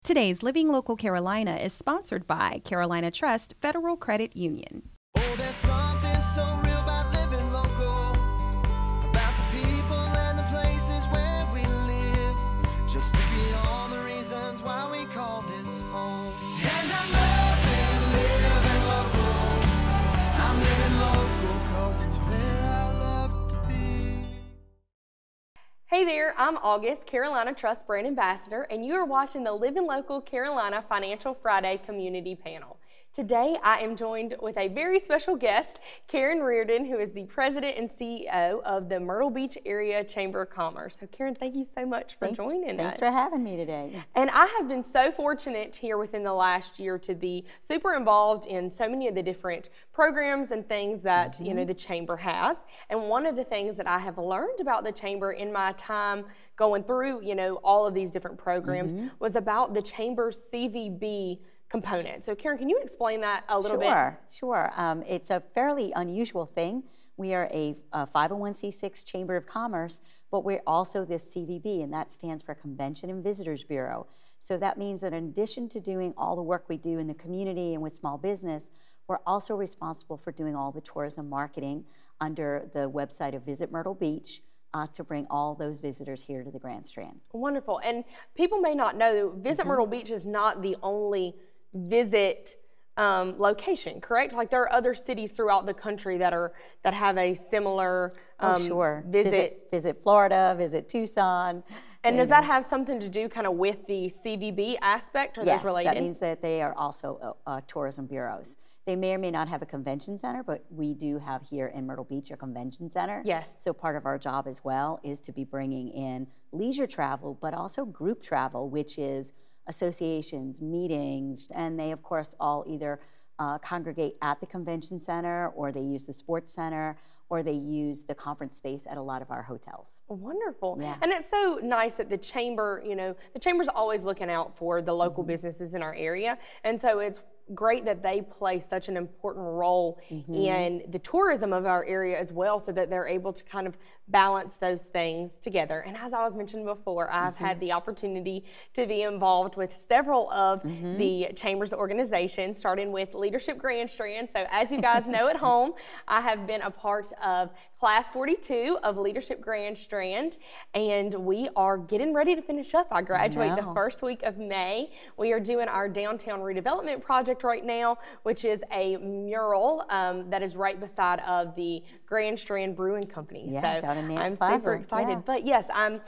Today's Living Local Carolina is sponsored by Carolina Trust Federal Credit Union. Oh, there's something so real about living local, about the people and the places where we live. Just look at all the reasons why we call this home. And I'm living local. I'm living local 'cause it's where I love to be. Hey there, I'm August, Carolina Trust Brand Ambassador, and you are watching the Living Local Carolina Financial Friday Community Panel. Today, I am joined with a very special guest, Karen Reardon, who is the President and CEO of the Myrtle Beach Area Chamber of Commerce. So Karen, thank you so much for joining us. Thanks for having me today. And I have been so fortunate here within the last year to be super involved in so many of the different programs and things that you know the Chamber has. And one of the things that I have learned about the Chamber in my time going through all of these different programs was about the Chamber's CVB component. So Karen, can you explain that a little bit? Sure. It's a fairly unusual thing. We are a 501c6 Chamber of Commerce, but we're also this CVB, and that stands for Convention and Visitors Bureau. So that means that in addition to doing all the work we do in the community and with small business, we're also responsible for doing all the tourism marketing under the website of Visit Myrtle Beach, to bring all those visitors here to the Grand Strand. Wonderful. And people may not know, Visit Myrtle Beach is not the only visit location, correct? Like there are other cities throughout the country that have a similar Visit Florida, visit Tucson. And does that have something to do kind of with the CVB aspect, or yes, those related? That means that they are also tourism bureaus. They may or may not have a convention center, but we do have here in Myrtle Beach a convention center. Yes. So part of our job as well is to be bringing in leisure travel, but also group travel, which is associations, meetings, and they of course all either congregate at the convention center, or they use the sports center, or they use the conference space at a lot of our hotels. Wonderful. Yeah. And it's so nice that the Chamber, the Chamber's always looking out for the local businesses in our area, and so it's great that they play such an important role in the tourism of our area as well, so that they're able to kind of balance those things together. And as I was mentioning before, I've had the opportunity to be involved with several of the Chamber's organizations, starting with Leadership Grand Strand. So as you guys know at home, I have been a part of Class 42 of Leadership Grand Strand, and we are getting ready to finish up. I graduate the first week of May. We are doing our downtown redevelopment project right now, which is a mural that is right beside of the Grand Strand Brewing Company. Yeah, so down in Nance I'm Plaza. super excited. Yeah. But yes, I'm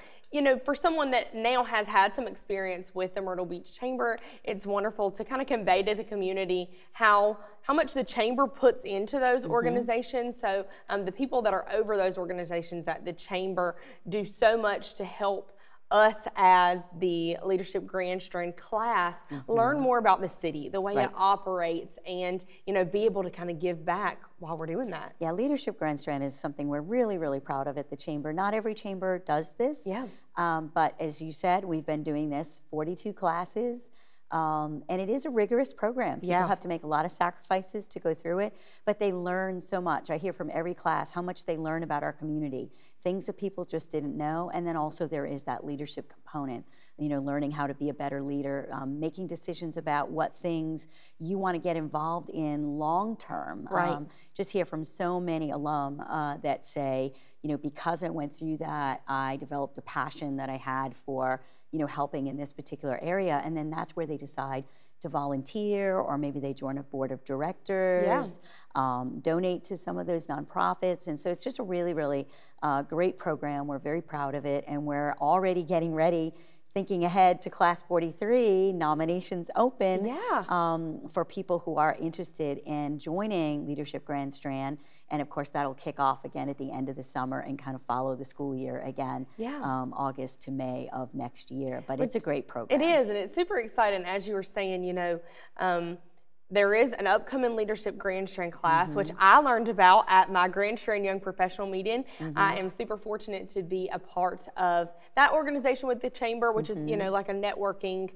for someone that now has had some experience with the Myrtle Beach Chamber, it's wonderful to kind of convey to the community how much the Chamber puts into those organizations. So the people that are over those organizations at the Chamber do so much to help us as the Leadership Grand Strand class learn more about the city, the way it operates, and be able to kind of give back while we're doing that. Yeah, Leadership Grand Strand is something we're really, really proud of at the Chamber. Not every Chamber does this. Yeah. But as you said, we've been doing this 42 classes. And it is a rigorous program. People have to make a lot of sacrifices to go through it, but they learn so much. I hear from every class how much they learn about our community, things that people just didn't know, and then also there is that leadership component, learning how to be a better leader, making decisions about what things you want to get involved in long term. Right. Just hear from so many alum that say, because I went through that, I developed a passion that I had for helping in this particular area, and then that's where they decide to volunteer, or maybe they join a board of directors, donate to some of those nonprofits, and so it's just a really, really great program. We're very proud of it, and we're already getting ready, thinking ahead to Class 43, nominations open for people who are interested in joining Leadership Grand Strand. And of course, that'll kick off again at the end of the summer and kind of follow the school year again, August to May of next year. But it's a great program. It is, and it's super exciting. As you were saying, there is an upcoming Leadership Grand Strand class, which I learned about at my Grand Strand Young Professional meeting. I am super fortunate to be a part of that organization with the Chamber, which is, like a networking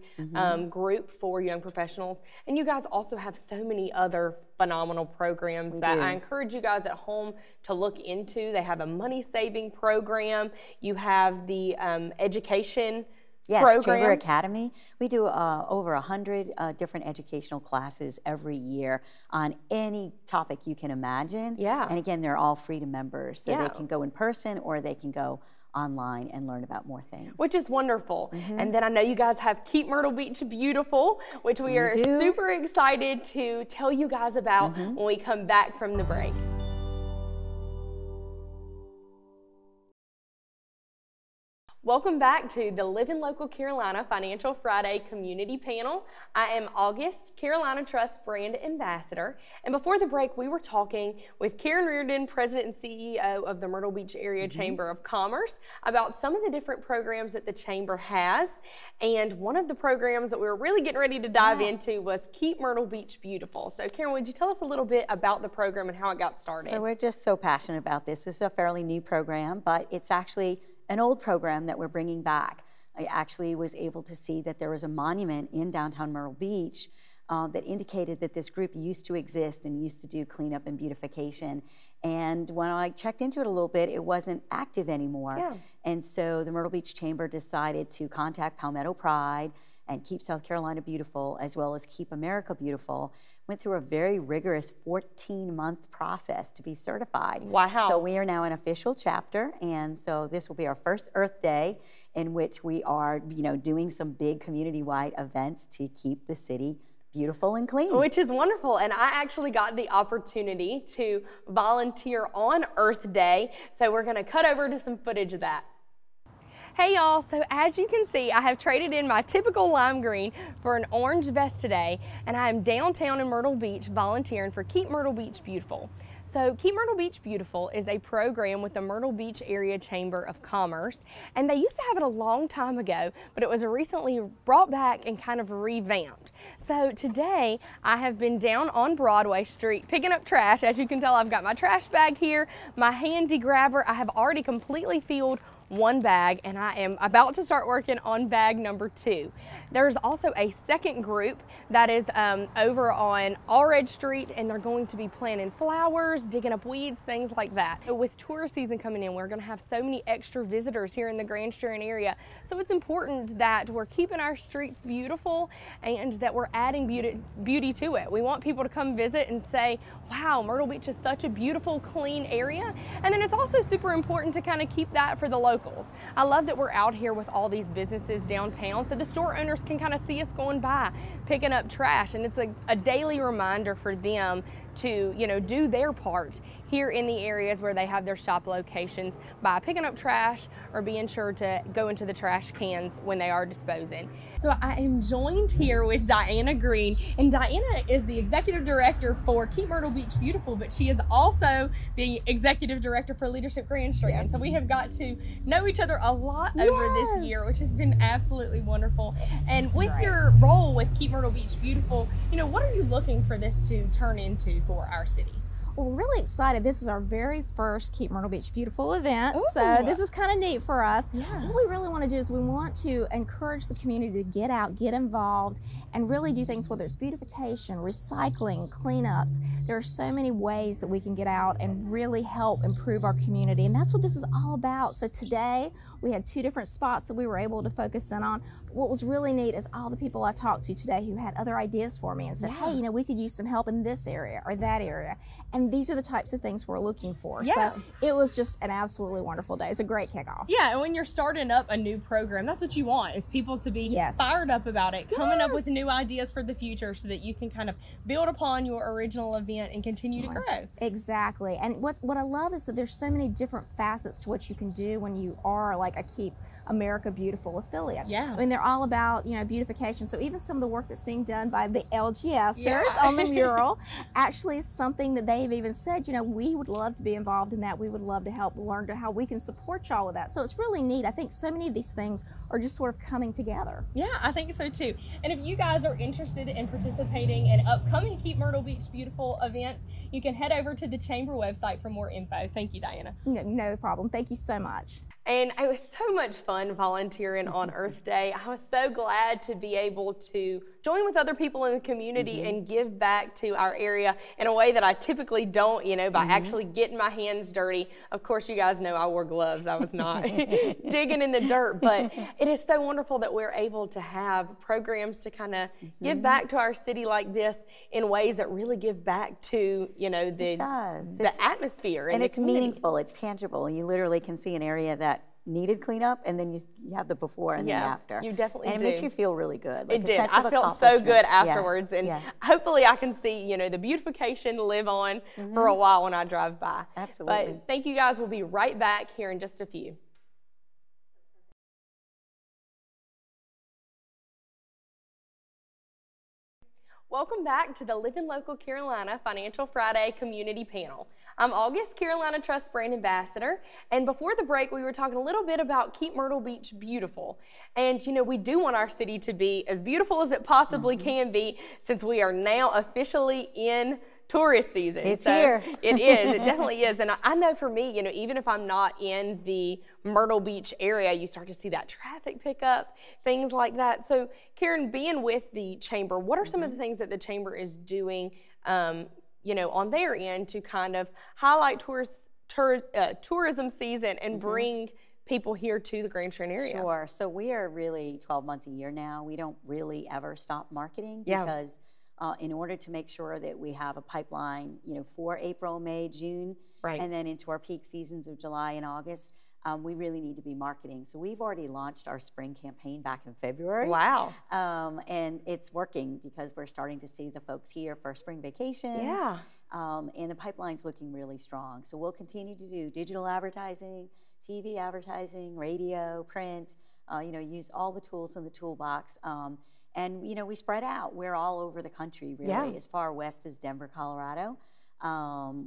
group for young professionals. And you guys also have so many other phenomenal programs that I encourage you guys at home to look into. They have a money-saving program. You have the education Yes, program? Chamber Academy. We do over 100 different educational classes every year on any topic you can imagine. Yeah. And again, they're all free to members, so Yeah. they can go in person or they can go online and learn about more things. Which is wonderful. And then I know you guys have Keep Myrtle Beach Beautiful, which we are super excited to tell you guys about when we come back from the break. Welcome back to the Living Local Carolina Financial Friday Community Panel. I am August, Carolina Trust Brand Ambassador. And before the break, we were talking with Karen Reardon, President and CEO of the Myrtle Beach Area Chamber of Commerce, about some of the different programs that the Chamber has. And one of the programs that we were really getting ready to dive into was Keep Myrtle Beach Beautiful. So Karen, would you tell us a little bit about the program and how it got started? So we're just so passionate about this. This is a fairly new program, but it's actually an old program that we're bringing back. I actually was able to see that there was a monument in downtown Myrtle Beach that indicated that this group used to exist and used to do cleanup and beautification. And when I checked into it a little bit, it wasn't active anymore. Yeah. And so the Myrtle Beach Chamber decided to contact Palmetto Pride and Keep South Carolina Beautiful, as well as Keep America Beautiful. Went through a very rigorous 14-month process to be certified. Wow. So we are now an official chapter, and so this will be our first Earth Day in which we are, doing some big community-wide events to keep the city beautiful and clean. Which is wonderful, and I actually got the opportunity to volunteer on Earth Day, so we're gonna cut over to some footage of that. Hey y'all, so as you can see, I have traded in my typical lime green for an orange vest today, and I am downtown in Myrtle Beach volunteering for Keep Myrtle Beach Beautiful. So Keep Myrtle Beach Beautiful is a program with the Myrtle Beach Area Chamber of Commerce, and they used to have it a long time ago, but it was recently brought back and kind of revamped. So today I have been down on Broadway Street picking up trash. As you can tell, I've got my trash bag here, my handy grabber. I have already completely filled one bag, and I am about to start working on bag number 2. There's also a second group that is over on Allred Street, and they're going to be planting flowers, digging up weeds, things like that. With tourist season coming in, we're going to have so many extra visitors here in the Grand Strand area, so it's important that we're keeping our streets beautiful and that we're adding beauty to it. We want people to come visit and say, wow, Myrtle Beach is such a beautiful, clean area. And then it's also super important to kind of keep that for the locals. I love that we're out here with all these businesses downtown, so the store owners can kind of see us going by, picking up trash, and it's a daily reminder for them to, do their part here in the areas where they have their shop locations by picking up trash or being sure to go into the trash cans when they are disposing. So I am joined here with Diana Green, and Diana is the Executive Director for Keep Myrtle Beach Beautiful, but she is also the Executive Director for Leadership Grand Strand. Yes. So we have got to know each other a lot over this year, which has been absolutely wonderful. And with your role with Keep Myrtle Beach Beautiful, what are you looking for this to turn into for our city? Well, we're really excited. This is our very first Keep Myrtle Beach Beautiful event, so this is kind of neat for us. Yeah. What we really want to do is we want to encourage the community to get out, get involved, and really do things, whether it's beautification, recycling, cleanups. There are so many ways that we can get out and really help improve our community, and that's what this is all about. So today, we had 2 different spots that we were able to focus in on. But what was really neat is all the people I talked to today who had other ideas for me and said, hey, we could use some help in this area or that area. And these are the types of things we're looking for. Yeah. So it was just an absolutely wonderful day. It's a great kickoff. Yeah, and when you're starting up a new program, that's what you want, is people to be fired up about it, coming up with new ideas for the future so that you can kind of build upon your original event and continue to grow. Exactly. And what I love is that there's so many different facets to what you can do when you are like a Keep America Beautiful affiliate. Yeah. I mean, they're all about, beautification. So even some of the work that's being done by the LGSers on the mural actually is something that they've even said, we would love to be involved in that. We would love to help learn how we can support y'all with that. So it's really neat. I think so many of these things are just sort of coming together. Yeah, I think so too. And if you guys are interested in participating in upcoming Keep Myrtle Beach Beautiful events, you can head over to the Chamber website for more info. Thank you, Diana. No problem. Thank you so much. And it was so much fun volunteering on Earth Day. I was so glad to be able to join with other people in the community and give back to our area in a way that I typically don't, you know, by actually getting my hands dirty. Of course, you guys know I wore gloves. I was not digging in the dirt, but it is so wonderful that we're able to have programs to kind of give back to our city like this in ways that really give back to, you know, the atmosphere. And it's meaningful, it's tangible. You literally can see an area that needed cleanup, and then you have the before and then after. You definitely do. And it makes you feel really good. Like it did. I felt so good afterwards, and hopefully I can see, you know, the beautification live on for a while when I drive by. Absolutely. But thank you guys. We'll be right back here in just a few. Welcome back to the Living Local Carolina Financial Friday Community Panel. I'm August, Carolina Trust Brand Ambassador, and before the break we were talking a little bit about Keep Myrtle Beach Beautiful. And you know, we do want our city to be as beautiful as it possibly can be, since we are now officially in tourist season. It's here. It is. It definitely is. And I know for me, you know, even if I'm not in the Myrtle Beach area, you start to see that traffic pick up, things like that. So Karen, being with the Chamber, what are some of the things that the Chamber is doing, you know, on their end to kind of highlight tourism season and bring people here to the Grand Strand area? Sure. So we are really 12 months a year now. We don't really ever stop marketing because in order to make sure that we have a pipeline, you know, for April, May, June, and then into our peak seasons of July and August, we really need to be marketing. So we've already launched our spring campaign back in February. Wow. And it's working because we're starting to see the folks here for spring vacations. Yeah. And the pipeline's looking really strong. So we'll continue to do digital advertising, TV advertising, radio, print, you know, use all the tools in the toolbox. And, you know, we spread out. We're all over the country, really, as far west as Denver, Colorado.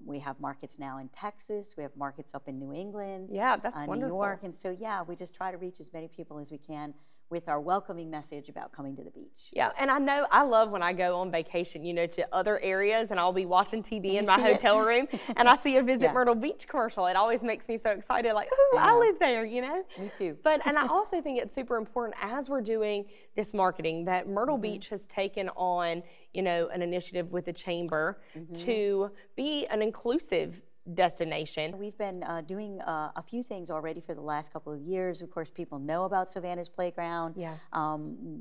We have markets now in Texas. We have markets up in New England. Yeah, that's wonderful. New York. And so, yeah, we just try to reach as many people as we can with our welcoming message about coming to the beach. Yeah, and I know I love when I go on vacation, you know, to other areas, and I'll be watching TV in my hotel room, and I see a Visit Myrtle Beach commercial. It always makes me so excited, like, oh, I live there, you know? Me too. And I also think it's super important as we're doing this marketing that Myrtle Beach has taken on, you know, an initiative with the Chamber to be an inclusive destination. We've been doing a few things already for the last couple of years. Of course, people know about Savannah's Playground. Yeah.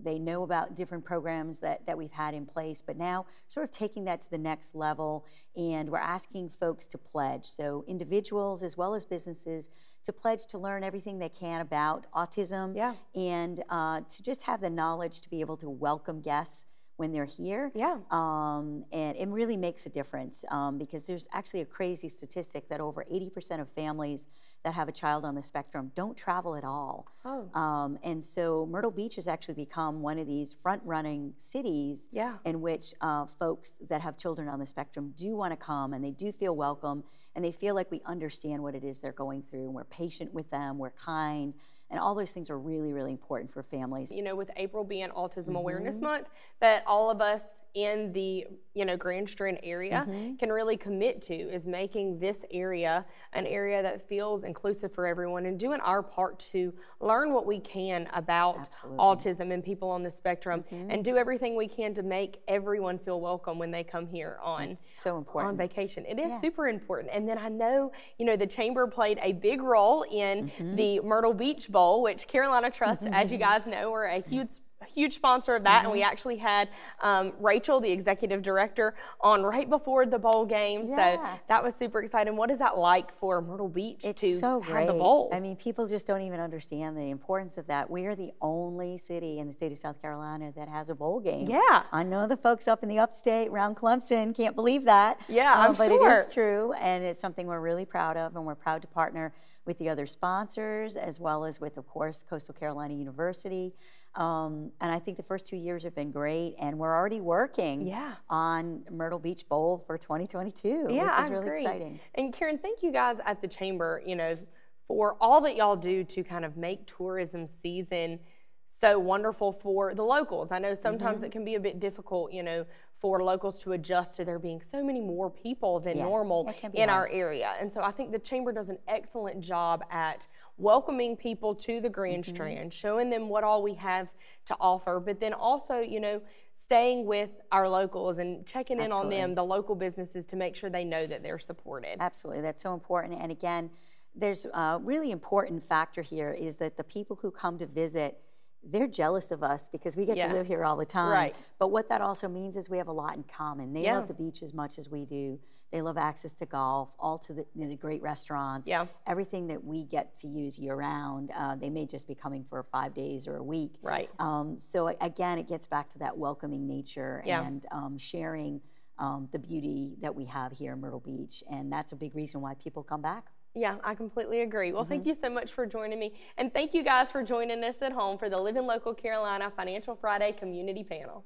They know about different programs that we've had in place, but now sort of taking that to the next level, and we're asking folks to pledge. So individuals as well as businesses to pledge to learn everything they can about autism and to just have the knowledge to be able to welcome guests when they're here. Yeah. And it really makes a difference because there's actually a crazy statistic that over 80% of families that have a child on the spectrum don't travel at all. Oh. And so Myrtle Beach has actually become one of these front-running cities in which folks that have children on the spectrum do want to come, and they do feel welcome, and they feel like we understand what it is they're going through, and we're patient with them, we're kind, and all those things are really, really important for families. You know, with April being Autism Awareness Month, that all of us in the, you know, Grand Strand area can really commit to is making this area an area that feels inclusive for everyone, and doing our part to learn what we can about autism and people on the spectrum, and do everything we can to make everyone feel welcome when they come here on vacation. It is super important. And then I know, you know, the Chamber played a big role in the Myrtle Beach Bowl, which Carolina Trust, as you guys know, we're a huge sponsor of that, and we actually had Rachel, the executive director, on right before the bowl game, so that was super exciting. What is that like for Myrtle Beach to have the bowl? I mean, people just don't even understand the importance of that. We are the only city in the state of South Carolina that has a bowl game. Yeah. I know the folks up in the upstate around Clemson can't believe that. Yeah, but it is true, and it's something we're really proud of, and we're proud to partner with the other sponsors, as well as with, of course, Coastal Carolina University. And I think the first 2 years have been great, and we're already working on Myrtle Beach Bowl for 2022, which is really exciting. And Karen, thank you guys at the Chamber, you know, for all that y'all do to kind of make tourism season so wonderful for the locals. I know sometimes it can be a bit difficult, you know, for locals to adjust to there being so many more people than normal in our area. And so I think the Chamber does an excellent job at welcoming people to the Grand Strand, showing them what all we have to offer, but then also, you know, staying with our locals and checking in on them, the local businesses, to make sure they know that they're supported. Absolutely, that's so important. And again, there's a really important factor here is that the people who come to visit, they're jealous of us because we get to live here all the time. Right. But what that also means is we have a lot in common. They love the beach as much as we do. They love access to golf, all to the great restaurants, everything that we get to use year round. They may just be coming for 5 days or a week. Right. So again, it gets back to that welcoming nature and sharing the beauty that we have here in Myrtle Beach. And that's a big reason why people come back. Yeah, I completely agree. Well, thank you so much for joining me. And thank you guys for joining us at home for the Living Local Carolina Financial Friday Community Panel.